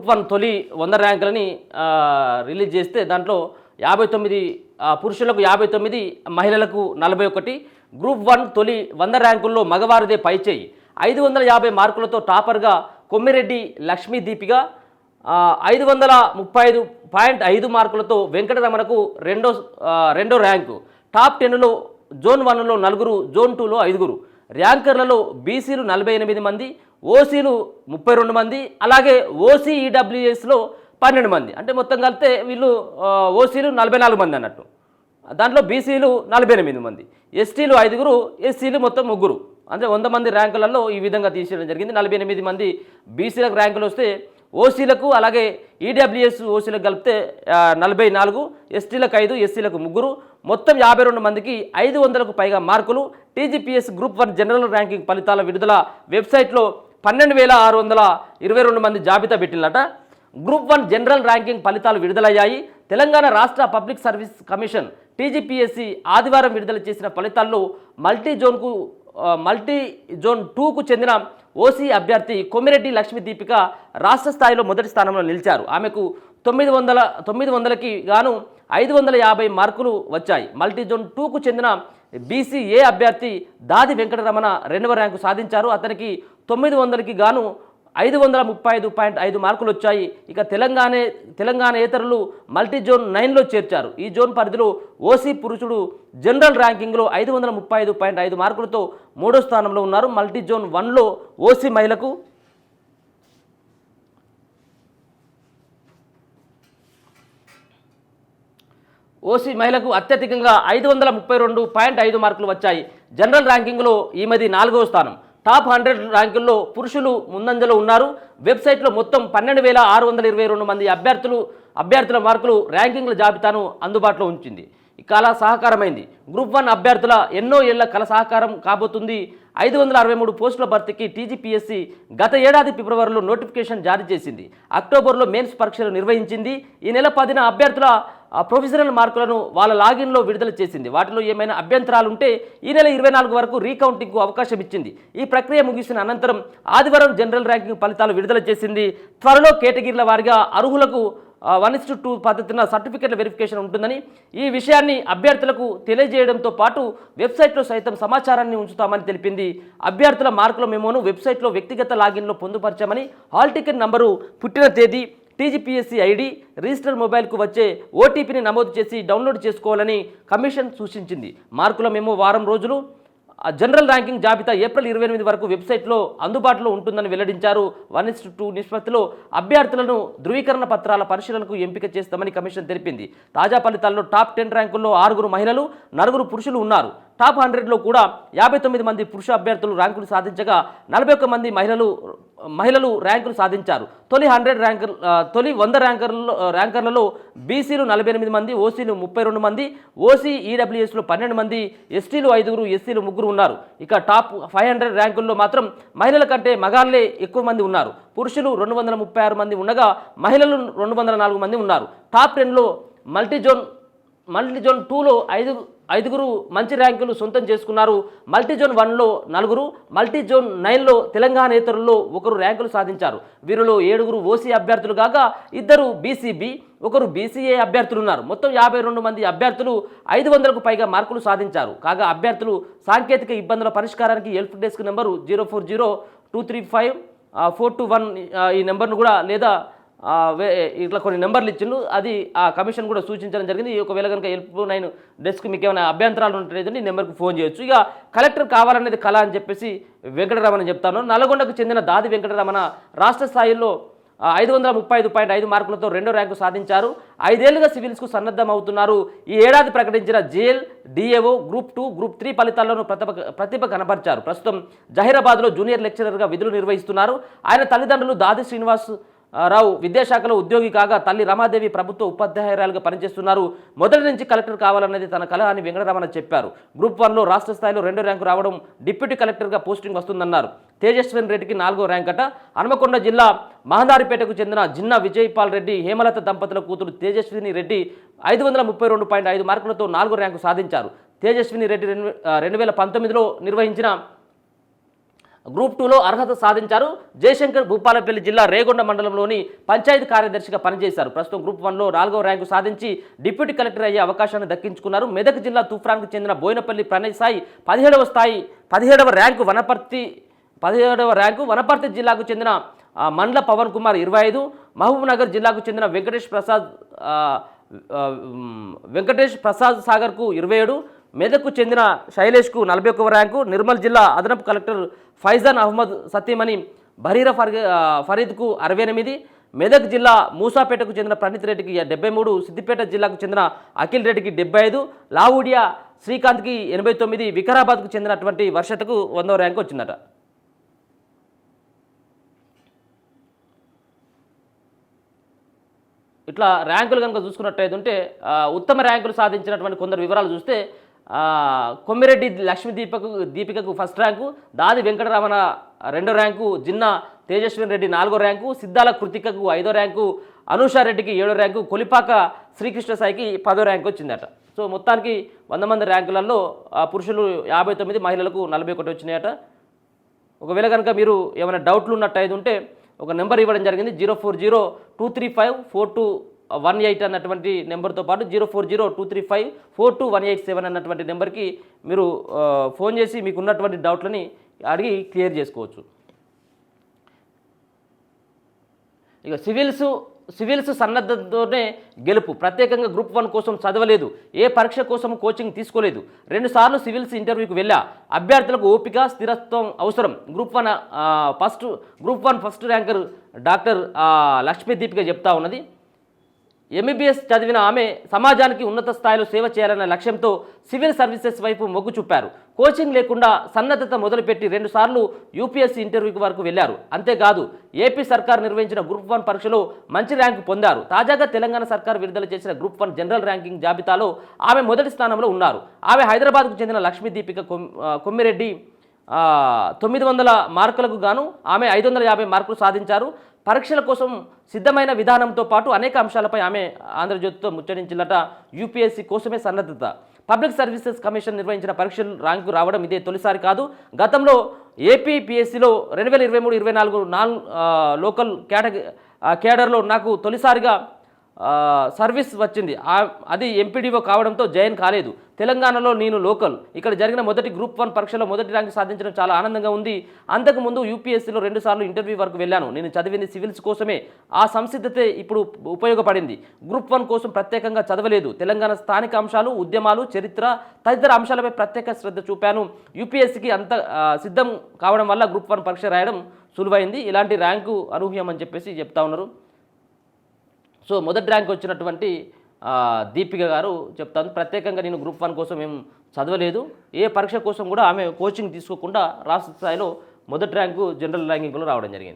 Group 1 తొలి 100 ర్యాంకులని release చేస్తే దాంట్లో 59 పురుషులకు 59, మహిళలకు 41. గ్రూప్ 1 తొలి 100 ర్యాంకుల్లో మగవారిదే పైచేయి. 550 మార్కులతో టాపర్గా కొమ్మిరెడ్డి లక్ష్మీ దీపిగా, 535.5 మార్కులతో వెంకటరమణకు రెండో ర్యాంకు. టాప్ 10లో జోన్ 1లో 4, జోన్ 2లో 5. ర్యాంకర్లలో బీసీలు 48 మంది, ఓసీలు 32 మంది, అలాగే ఓసీ ఈడబ్ల్యూఎస్లో 12 మంది. అంటే మొత్తం కలిపితే వీళ్ళు ఓసీలు 44 మంది అన్నట్టు. దాంట్లో బీసీలు 48 మంది, ఎస్టీలు 5, ఎస్సీలు మొత్తం 3. అంటే 100 మంది ర్యాంకులలో ఈ విధంగా తీసేయడం జరిగింది. 48 మంది బీసీలకు ర్యాంకులు వస్తే ఓసీలకు అలాగే ఈడబ్ల్యూఎస్ ఓసీలకు కలిపితే 44, ఎస్టీలకు 5, ఎస్సీలకు 3, మొత్తం 52 మందికి 500కు పైగా మార్కులు. టీజీపీఎస్ గ్రూప్ 1 జనరల్ ర్యాంకింగ్ ఫలితాల విడుదల వెబ్సైట్లో 12,622 మంది జాబితా పెట్టినట. గ్రూప్ 1 జనరల్ ర్యాంకింగ్ ఫలితాలు విడుదలయ్యాయి. తెలంగాణ రాష్ట్ర పబ్లిక్ సర్వీస్ కమిషన్ టీజీపీఎస్సీ ఆదివారం విడుదల చేసిన ఫలితాల్లో మల్టీ జోన్ 2కు చెందిన ఓసీ అభ్యర్థి కొమ్మిరెడ్డి లక్ష్మీ దీపిక రాష్ట్ర స్థాయిలో మొదటి స్థానంలో నిలిచారు. ఆమెకు 900కి గాను 550 మార్కులు వచ్చాయి. మల్టీ జోన్ 2కు చెందిన బీసీఏ అభ్యర్థి దాది వెంకటరమణ 2వ ర్యాంకు సాధించారు. అతనికి 900కి గాను 535.5 మార్కులు వచ్చాయి. ఇక తెలంగాణేతరులు మల్టీ జోన్ 9లో చేర్చారు. ఈ జోన్ పరిధిలో ఓసీ పురుషుడు జనరల్ ర్యాంకింగ్లో 535.5 మార్కులతో 3వ స్థానంలో ఉన్నారు. మల్టీ జోన్ 1లో ఓసీ మహిళకు అత్యధికంగా 532.5 మార్కులు వచ్చాయి. జనరల్ ర్యాంకింగ్లో ఈమెది 4వ స్థానం. టాప్ 100 ర్యాంకుల్లో పురుషులు ముందంజలో ఉన్నారు. వెబ్సైట్లో మొత్తం 12,622 మంది అభ్యర్థుల మార్కులు ర్యాంకింగ్ల జాబితాను అందుబాటులో ఉంచింది. ఈ కళ సహకారమైంది. గ్రూప్ 1 అభ్యర్థుల ఎన్నో ఏళ్ల కళ సహకారం కాబోతుంది. 563 పోస్టుల భర్తీకి టీజీపీఎస్సీ గత ఏడాది ఫిబ్రవరిలో నోటిఫికేషన్ జారీ చేసింది. అక్టోబర్లో మెయిన్స్ పరీక్షలు నిర్వహించింది. ఈ నెల 10న అభ్యర్థుల ప్రొవిజనల్ మార్కులను వాళ్ళ లాగిన్లో విడుదల చేసింది. వాటిలో ఏమైనా అభ్యంతరాలుంటే ఈ నెల 24 వరకు రీకౌంటింగ్కు అవకాశం ఇచ్చింది. ఈ ప్రక్రియ ముగిసిన అనంతరం ఆదివారం జనరల్ ర్యాంకింగ్ ఫలితాలు విడుదల చేసింది. త్వరలో కేటగిరీల వారీగా అర్హులకు 1:2 పద్ధతిన సర్టిఫికెట్ల వెరిఫికేషన్ ఉంటుందని, ఈ విషయాన్ని అభ్యర్థులకు తెలియజేయడంతో పాటు వెబ్సైట్లో సైతం సమాచారాన్ని ఉంచుతామని తెలిపింది. అభ్యర్థుల మార్కుల మెమోను వెబ్సైట్లో వ్యక్తిగత లాగిన్లో పొందుపరచామని, హాల్ టికెట్ నంబరు, పుట్టిన తేదీ, టీజీపీఎస్సీ ఐడి, రిజిస్టర్ మొబైల్కు వచ్చే ఓటీపీని నమోదు చేసి డౌన్లోడ్ చేసుకోవాలని కమిషన్ సూచించింది. మార్కుల మెమో వారం రోజులు, జనరల్ ర్యాంకింగ్ జాబితా ఏప్రిల్ 28 వరకు వెబ్సైట్లో అందుబాటులో ఉంటుందని వెల్లడించారు. 1:2 నిష్పత్తిలో అభ్యర్థులను ధృవీకరణ పత్రాల పరిశీలనకు ఎంపిక చేస్తామని కమిషన్ తెలిపింది. తాజా ఫలితాల్లో టాప్ 10 ర్యాంకుల్లో 6 మహిళలు, 4 పురుషులు ఉన్నారు. టాప్ 100లో కూడా 59 మంది పురుష అభ్యర్థులు ర్యాంకులు సాధించగా 41 మంది మహిళలు ర్యాంకులు సాధించారు. తొలి 100 ర్యాంకర్లలో బీసీలు 48 మంది, ఓసీలు 32 మంది, ఓసీ ఈడబ్ల్యూఎస్లో 12 మంది, ఎస్టీలు 5, ఎస్సీలు 3 ఉన్నారు. ఇక టాప్ 500 ర్యాంకుల్లో మాత్రం మహిళల కంటే మగాళ్లే ఎక్కువ మంది ఉన్నారు. పురుషులు 236 మంది ఉండగా మహిళలు 204 మంది ఉన్నారు. టాప్ 10లో మల్టీ జోన్ 2లో 5 మంచి ర్యాంకులు సొంతం చేసుకున్నారు. మల్టీ జోన్ 1లో 4, మల్టీ జోన్ 9లో తెలంగాణేతరుల్లో 1 ర్యాంకులు సాధించారు. వీరిలో 7 ఓసీ అభ్యర్థులు కాగా 2 బీసీబీ, 1 బీసీఏ అభ్యర్థులు ఉన్నారు. మొత్తం 52 మంది అభ్యర్థులు 500కు పైగా మార్కులు సాధించారు. కాగా అభ్యర్థులు సాంకేతిక ఇబ్బందుల పరిష్కారానికి హెల్ప్ డెస్క్ నెంబరు 040-235-421 ఈ నెంబర్ను కూడా, లేదా ఇట్లా కొన్ని నెంబర్లు ఇచ్చిండు, అది ఆ కమిషన్ కూడా సూచించడం జరిగింది. ఒకవేళ కనుక హెల్ప్ లైన్ డెస్క్ మీకు ఏమైనా అభ్యంతరాలు ఉంటుందని ఈ నెంబర్కి ఫోన్ చేయొచ్చు. ఇక కలెక్టర్ కావాలనేది కళ అని చెప్పేసి వెంకటరమణ చెప్తాను. నల్గొండకు చెందిన దాది వెంకటరమణ రాష్ట్ర స్థాయిలో 535.5 మార్కులతో 2వ ర్యాంకు సాధించారు. 5 ఏళ్లుగా సివిల్స్కు సన్నద్ధం అవుతున్నారు. ఈ ఏడాది ప్రకటించిన జేఎల్, డిఏఓ, గ్రూప్ 2, గ్రూప్ 3 ఫలితాల్లోనూ ప్రతిభ కనబర్చారు. ప్రస్తుతం జహీరాబాద్లో జూనియర్ లెక్చరర్గా విధులు నిర్వహిస్తున్నారు. ఆయన తల్లిదండ్రులు దాది శ్రీనివాస్ రావు విద్యాశాఖలో ఉద్యోగి కాగా తల్లి రమాదేవి ప్రభుత్వ ఉపాధ్యాయురాలుగా పనిచేస్తున్నారు. మొదటి నుంచి కలెక్టర్ కావాలన్నది తన కళ అని వెంకటరమణ చెప్పారు. గ్రూప్ 1లో రాష్ట్ర స్థాయిలో 2వ ర్యాంకు రావడం, డిప్యూటీ కలెక్టర్గా పోస్టింగ్ వస్తుందన్నారు. తేజస్విని రెడ్డికి 4వ ర్యాంక్ అట. హనుమకొండ జిల్లా మహందారిపేటకు చెందిన జిన్నా విజయపాల్ రెడ్డి, హేమలత దంపతుల కూతురు తేజస్విని రెడ్డి 532.5 మార్కులతో 4వ ర్యాంకు సాధించారు. తేజస్విని రెడ్డి 2019లో నిర్వహించిన గ్రూప్ 2లో అర్హత సాధించారు. జయశంకర్ భూపాలపల్లి జిల్లా రేగొండ మండలంలోని పంచాయతీ కార్యదర్శిగా పనిచేశారు. ప్రస్తుతం గ్రూప్ 1లో 4వ ర్యాంకు సాధించి డిప్యూటీ కలెక్టర్ అయ్యే అవకాశాన్ని దక్కించుకున్నారు. మెదక్ జిల్లా తూఫ్రాన్కు చెందిన బోయినపల్లి ప్రణయ్ సాయి 17వ ర్యాంకు. వనపర్తి జిల్లాకు చెందిన మండ్ల పవన్ కుమార్ 25, మహబూబ్ నగర్ జిల్లాకు చెందిన వెంకటేష్ ప్రసాద్ సాగర్కు 27, మెదక్కు చెందిన శైలేష్కు 41వ ర్యాంకు. నిర్మల్ జిల్లా అదనపు కలెక్టర్ ఫైజాన్ అహ్మద్ సతీమణి బహీరా ఫరీద్కు 68, మెదక్ జిల్లా మూసాపేటకు చెందిన ప్రణీత్ రెడ్డికి 73, సిద్దిపేట జిల్లాకు చెందిన అఖిల్ రెడ్డికి 75, లావుడియా శ్రీకాంత్కి 89, వికారాబాద్కు చెందినటువంటి వర్షతకు 100వ ర్యాంకు వచ్చిందట. ఇట్లా ర్యాంకులు కనుక చూసుకున్నట్టయితే ఉత్తమ ర్యాంకులు సాధించినటువంటి కొందరు వివరాలు చూస్తే కొమ్మిరెడ్డి లక్ష్మీ దీపికకు ఫస్ట్ ర్యాంకు, దాది వెంకటరమణ 2వ ర్యాంకు, జిన్నా తేజస్విని రెడ్డి 4వ ర్యాంకు, సిద్ధాల కృతికకు 5వ ర్యాంకు, అనూషారెడ్డికి 7వ ర్యాంకు, కొలిపాక శ్రీకృష్ణ సాయికి 10వ ర్యాంకు వచ్చిందట. సో మొత్తానికి 100 మంది ర్యాంకులలో పురుషులు 59, మహిళలకు 41 వచ్చినాయట. ఒకవేళ కనుక మీరు ఏమైనా డౌట్లు ఉన్నట్టయితే ఉంటే ఒక నెంబర్ ఇవ్వడం జరిగింది, 04023542118 అన్నటువంటి నెంబర్తో పాటు 04023542187 అన్నటువంటి నెంబర్కి మీరు ఫోన్ చేసి మీకు ఉన్నటువంటి డౌట్లని అడిగి క్లియర్ చేసుకోవచ్చు. ఇక సివిల్స్ సన్నద్ధతోనే గెలుపు. ప్రత్యేకంగా గ్రూప్ 1 కోసం చదవలేదు, ఏ పరీక్ష కోసం కోచింగ్ తీసుకోలేదు. 2 సార్లు సివిల్స్ ఇంటర్వ్యూకి వెళ్ళా. అభ్యర్థులకు ఓపిక, స్థిరత్వం అవసరం. Group 1 first ranker doctor Lakshmi Deepika చెప్తా ఉన్నది. ఎంబీబీఎస్ చదివిన ఆమె సమాజానికి ఉన్నత స్థాయిలో సేవ చేయాలన్న లక్ష్యంతో సివిల్ సర్వీసెస్ వైపు మొగ్గు చూపారు. కోచింగ్ లేకుండా సన్నద్ధత మొదలుపెట్టి 2 సార్లు యూపీఎస్సీ ఇంటర్వ్యూకి వరకు వెళ్లారు. అంతేకాదు ఏపీ సర్కార్ నిర్వహించిన గ్రూప్ 1 పరీక్షలో మంచి ర్యాంకు పొందారు. తాజాగా తెలంగాణ సర్కార్ విడుదల చేసిన గ్రూప్ 1 జనరల్ ర్యాంకింగ్ జాబితాలో ఆమె మొదటి స్థానంలో ఉన్నారు. ఆమె హైదరాబాద్కు చెందిన లక్ష్మీ దీపిక కొమ్మిరెడ్డి 900 మార్కులకు గాను ఆమె 550 మార్కులు సాధించారు. పరీక్షల కోసం సిద్ధమైన విధానంతో పాటు అనేక అంశాలపై ఆమె ఆంధ్రజ్యోతితో ముచ్చటించినట. యూపీఎస్సీ కోసమే సన్నద్ధత. పబ్లిక్ సర్వీసెస్ కమిషన్ నిర్వహించిన పరీక్షలు ర్యాంకు రావడం ఇదే తొలిసారి కాదు. గతంలో ఏపీపీఎస్సీలో 2023-24 లోకల్ కేడర్లో నాకు తొలిసారిగా సర్వీస్ వచ్చింది. అది ఎంపీడీఓ కావడంతో జాయిన్ కాలేదు. తెలంగాణలో నేను లోకల్. ఇక్కడ జరిగిన మొదటి గ్రూప్ 1 పరీక్షలో మొదటి ర్యాంకు సాధించడం చాలా ఆనందంగా ఉంది. అంతకుముందు యూపీఎస్సీలో 2 సార్లు ఇంటర్వ్యూ వరకు వెళ్ళాను. నేను చదివింది సివిల్స్ కోసమే. ఆ సంసిద్ధతే ఇప్పుడు ఉపయోగపడింది. గ్రూప్ 1 కోసం ప్రత్యేకంగా చదవలేదు. తెలంగాణ స్థానిక అంశాలు, ఉద్యమాలు, చరిత్ర తదితర అంశాలపై ప్రత్యేక శ్రద్ధ చూపాను. యూపీఎస్సీకి అంత సిద్ధం కావడం వల్ల గ్రూప్ 1 పరీక్ష రాయడం సులువైంది. ఇలాంటి ర్యాంకు అనూహ్యం అని చెప్పేసి చెప్తా ఉన్నారు. సో మొదటి ర్యాంక్ వచ్చినటువంటి దీపిక గారు చెప్తాను, ప్రత్యేకంగా నేను గ్రూప్ 1 కోసం ఏం చదవలేదు, ఏ పరీక్ష కోసం కూడా ఆమె కోచింగ్ తీసుకోకుండా రాష్ట్ర స్థాయిలో మొదటి ర్యాంకు జనరల్ ర్యాంకింగ్లో రావడం జరిగింది.